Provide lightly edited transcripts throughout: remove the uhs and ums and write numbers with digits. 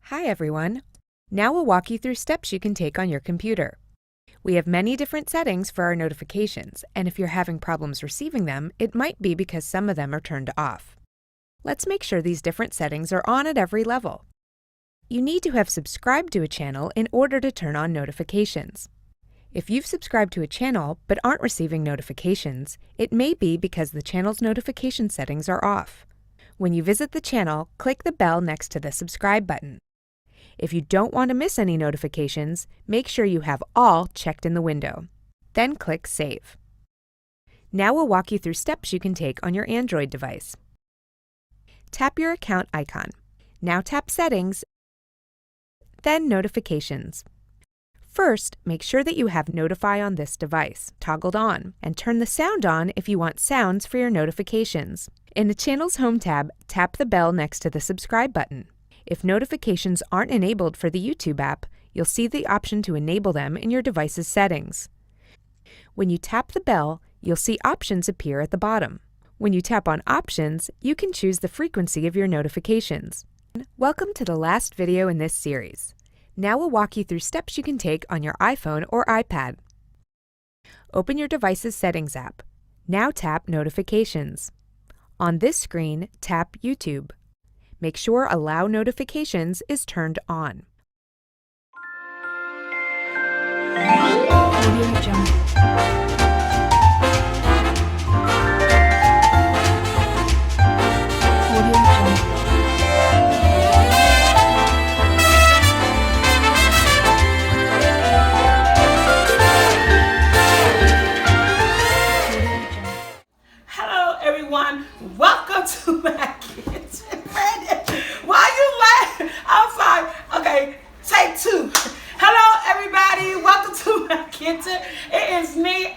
Hi everyone! Now we'll walk you through steps you can take on your computer. We have many different settings for our notifications, and if you're having problems receiving them, it might be because some of them are turned off. Let's make sure these different settings are on at every level. You need to have subscribed to a channel in order to turn on notifications. If you've subscribed to a channel but aren't receiving notifications, it may be because the channel's notification settings are off. When you visit the channel, click the bell next to the subscribe button. If you don't want to miss any notifications, make sure you have all checked in the window. Then click Save. Now we'll walk you through steps you can take on your Android device. Tap your account icon. Now tap Settings, then Notifications. First, make sure that you have Notify on this device toggled on, and turn the sound on if you want sounds for your notifications. In the channel's Home tab, tap the bell next to the subscribe button. If notifications aren't enabled for the YouTube app, you'll see the option to enable them in your device's settings. When you tap the bell, you'll see options appear at the bottom. When you tap on Options, you can choose the frequency of your notifications. Welcome to the last video in this series. Now we'll walk you through steps you can take on your iPhone or iPad. Open your device's Settings app. Now tap Notifications. On this screen, tap YouTube. Make sure Allow Notifications is turned on. Hello everyone, welcome to my kitchen. Brandon, why you laughing? I'm sorry. Okay, take two. Hello everybody, welcome to my kitchen. It is me.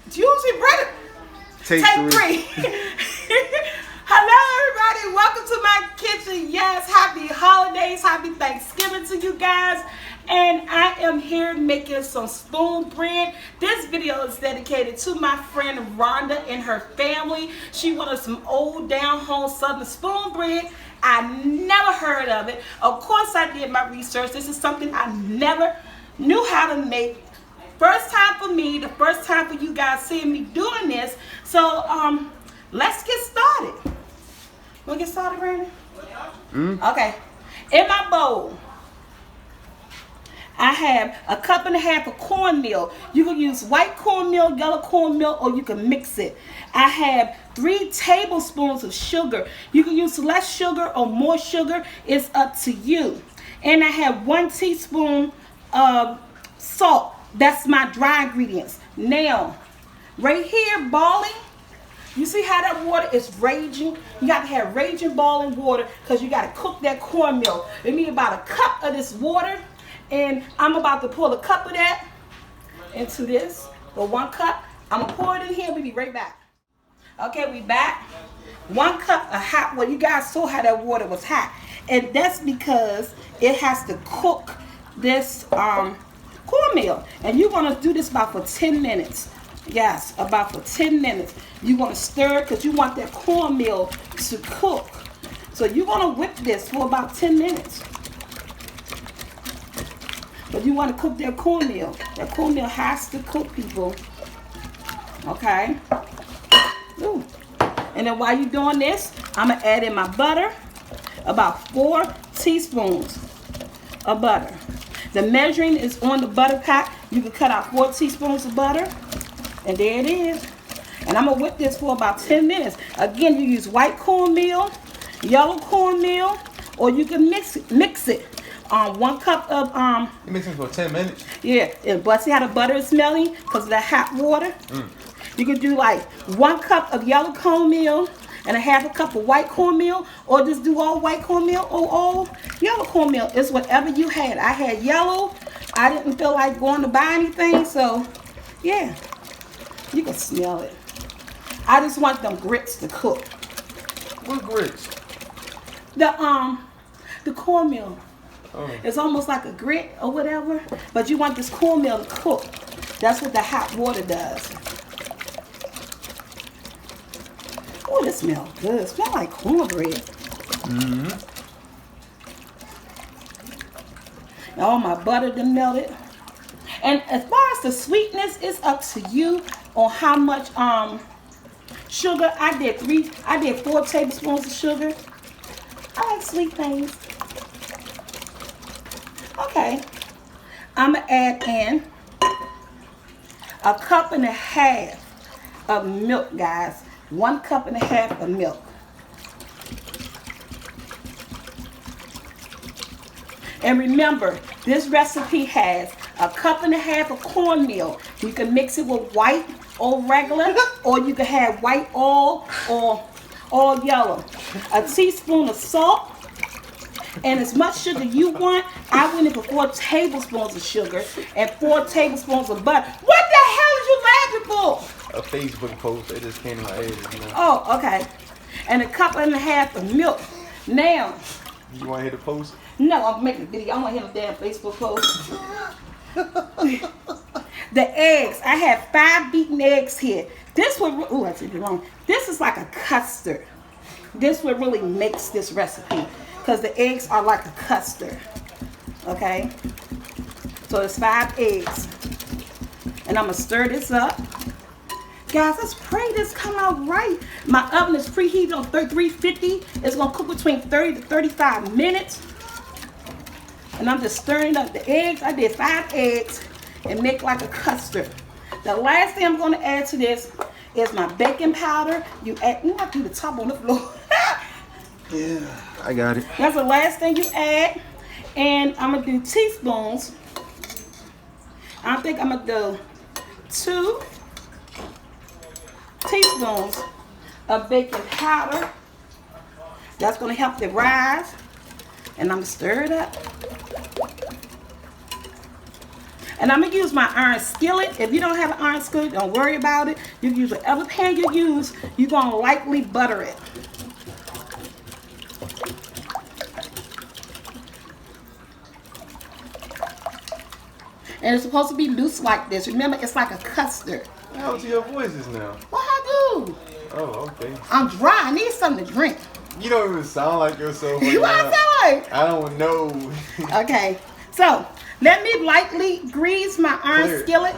Do you see Brandon? Take three. Hello everybody, welcome to my kitchen. Yes, happy holidays, happy Thanksgiving to you guys. And I am here making some spoon bread. This video is dedicated to my friend Rhonda and her family. She wanted some old down home southern spoon bread. I never heard of it. Of course I did my research. This is something I never knew how to make. First time for me, the first time for you guys seeing me doing this. So let's get started. Wanna get started, Brandon? Okay. In my bowl, I have a cup and a half of cornmeal. You can use white cornmeal, yellow cornmeal, or you can mix it. I have 3 tablespoons of sugar. You can use less sugar or more sugar. It's up to you. And I have 1 teaspoon of salt. That's my dry ingredients. Now, right here, boiling. You see how that water is raging? You got to have raging boiling water because you got to cook that cornmeal. You need about a cup of this water. And I'm about to pour a cup of that into this, or 1 cup. I'm going to pour it in here. We'll be right back. Okay, we back. 1 cup of hot water. You guys saw how that water was hot. And that's because it has to cook this cornmeal. And you're going to do this about for 10 minutes. Yes, about for 10 minutes. You're going to stir it because you want that cornmeal to cook. So you're going to whip this for about 10 minutes. But you want to cook that cornmeal. That cornmeal has to cook, people. Okay? Ooh. And then while you're doing this, I'm going to add in my butter. About 4 teaspoons of butter. The measuring is on the butter pack. You can cut out 4 teaspoons of butter. And there it is. And I'm going to whip this for about 10 minutes. Again, you use white cornmeal, yellow cornmeal, or you can mix it. 1 cup of You mix it for 10 minutes. Yeah, but see how the butter is smelling because of the hot water. You could do like 1 cup of yellow cornmeal and a half a cup of white cornmeal, or just do all white cornmeal or all yellow cornmeal. It's whatever you had. I had yellow. I didn't feel like going to buy anything, so yeah, you can smell it. I just want them grits to cook. What grits? The cornmeal. Oh. It's almost like a grit or whatever, but you want this cornmeal to cook. That's what the hot water does. Oh, this smells good. It smells like cornbread. All my butter done melted. And as far as the sweetness, it's up to you on how much sugar. I did 4 tablespoons of sugar. I like sweet things. Okay. I'm gonna add in a cup and a half of milk, guys. 1 cup and a half of milk. And remember, this recipe has a cup and a half of cornmeal. You can mix it with white or regular, or you can have white oil or all yellow. A teaspoon of salt, and as much sugar you want. I went in for 4 tablespoons of sugar and 4 tablespoons of butter. What the hell is you laughing for? A Facebook post. It just came in my head. You know? Oh, okay. And a cup and a half of milk. Now, You want to hear the post? no, I'm making a video. I want to hear the damn Facebook post. The eggs. I have 5 beaten eggs here. This would, oh, I said it wrong. This is like a custard. This would really makes this recipe because the eggs are like a custard. Okay? So it's 5 eggs. And I'm going to stir this up. Guys, let's pray this come out right. My oven is preheated on 350. It's going to cook between 30 to 35 minutes. And I'm just stirring up the eggs. I did 5 eggs and make like a custard. The last thing I'm going to add to this is my baking powder. You have to do the top on the floor. Yeah, I got it. That's the last thing you add. And I'm going to do teaspoons. I think I'm going to do 2 teaspoons of baking powder. That's going to help it rise. And I'm going to stir it up. And I'm going to use my iron skillet. If you don't have an iron skillet, don't worry about it. You can use whatever pan you use. You're going to lightly butter it. And it's supposed to be loose like this. Remember, it's like a custard. How to your voices now? What I do? Oh, okay. I'm dry. I need something to drink. You don't even sound like yourself. Right What now. I sound like? I don't know. Okay, so let me lightly grease my iron Clear. skillet.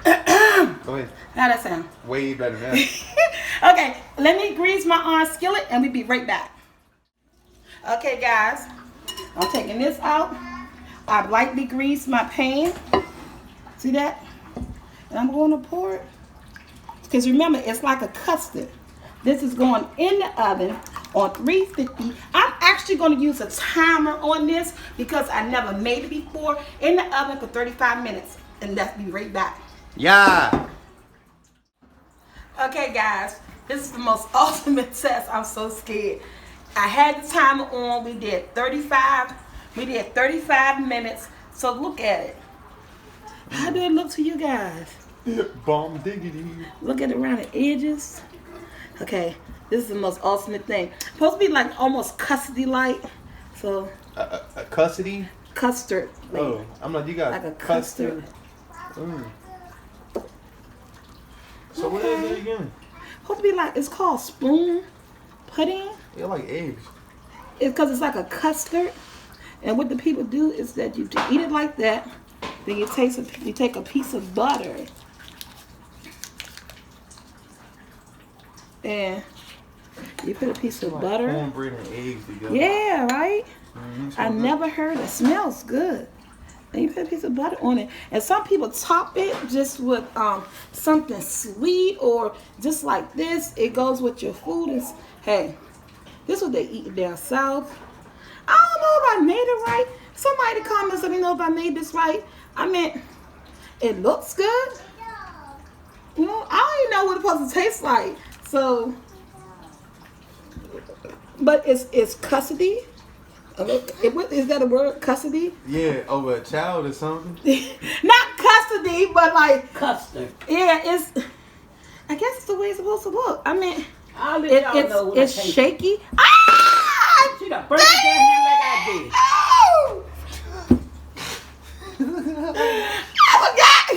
Go ahead. How that sound? Way better than that. Okay, let me grease my iron skillet and we'll be right back. Okay, guys, I'm taking this out. I've lightly greased my pan. See that? And I'm going to pour it. Because remember, it's like a custard. This is going in the oven on 350. I'm actually going to use a timer on this because I never made it before. In the oven for 35 minutes. And let's be right back. Yeah. Okay, guys. This is the most ultimate test. I'm so scared. I had the timer on. We did 35 minutes. So look at it. How do it look to you guys? Bomb diggity. Look at it around the edges. Okay, this is the most ultimate thing. Supposed to be like almost custody-like. So A custody? custard. Oh, I'm like, you got Like a custard. Mm. So what is it again? Supposed to be like, it's called spoon pudding. Yeah, like eggs. It's because it's like a custard. And what the people do is that you eat it like that. Then you take a piece of butter. And you put a piece of Like butter. cornbread and eggs together. Yeah, right? Mm-hmm, I never heard it. Smells good. And you put a piece of butter on it. And some people top it just with something sweet or just like this. It goes with your food. Hey, this is what they eat down south. I don't know if I made it right. Somebody in the comments let me know if I made this right. I mean, it looks good. You know, I don't even know what it's supposed to taste like. So, but it's custody. Is that a word? Custody? Yeah, over a child or something. Not custody, but like Custard. yeah, I guess it's the way it's supposed to look. I mean, I'll let y'all know what it's I taste. shaky. Ah! She done burnt it down here like I did. Oh! I forgot.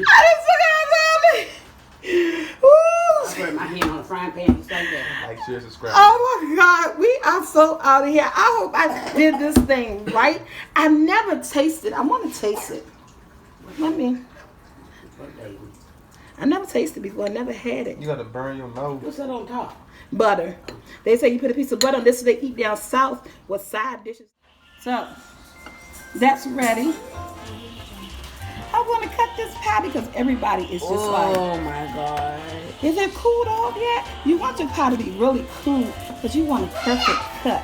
I didn't forget about it. Woo! I burnt my hand on the frying pan just like that. Like, share, subscribe. Oh my God, we are so out of here. I hope I did this thing right. I never tasted. I want to taste it. I never tasted it before. I never had it. You gotta burn your mouth. What's that on top? Butter. They say you put a piece of butter on this. So they eat down south with side dishes. So that's ready. I want to cut this pie because everybody is just like, Oh my God. is it cooled off yet? You want your pie to be really cool, but you want a perfect cut.